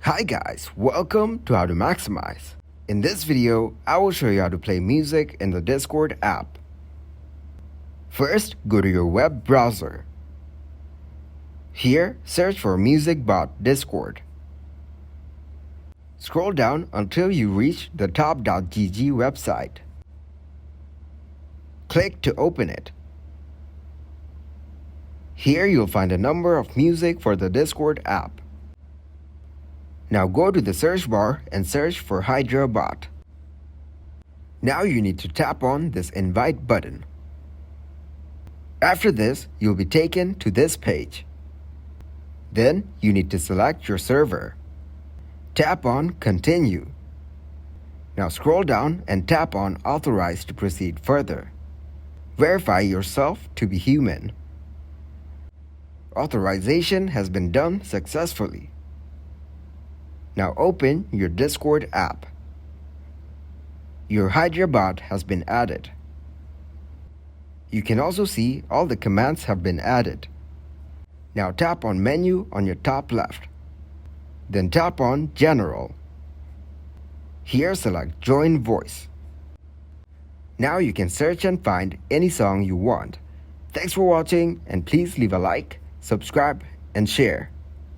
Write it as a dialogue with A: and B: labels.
A: Hi guys, welcome to How to Maximize. In this video, I will show you how to play music in the Discord app. First, go to your web browser. Here, search for MusicBot Discord. Scroll down until you reach the top.gg website. Click to open it. Here you'll find a number of music for the Discord app. Now go to the search bar and search for HydraBot. Now you need to tap on this invite button. After this, you'll be taken to this page. Then you need to select your server. Tap on Continue. Now scroll down and tap on Authorize to proceed further. Verify yourself to be human. Authorization has been done successfully. Now open your Discord app. Your HydraBot has been added. You can also see all the commands have been added. Now tap on Menu on your top left. Then tap on General. Here select Join Voice. Now you can search and find any song you want. Thanks for watching and please leave a like, subscribe and share.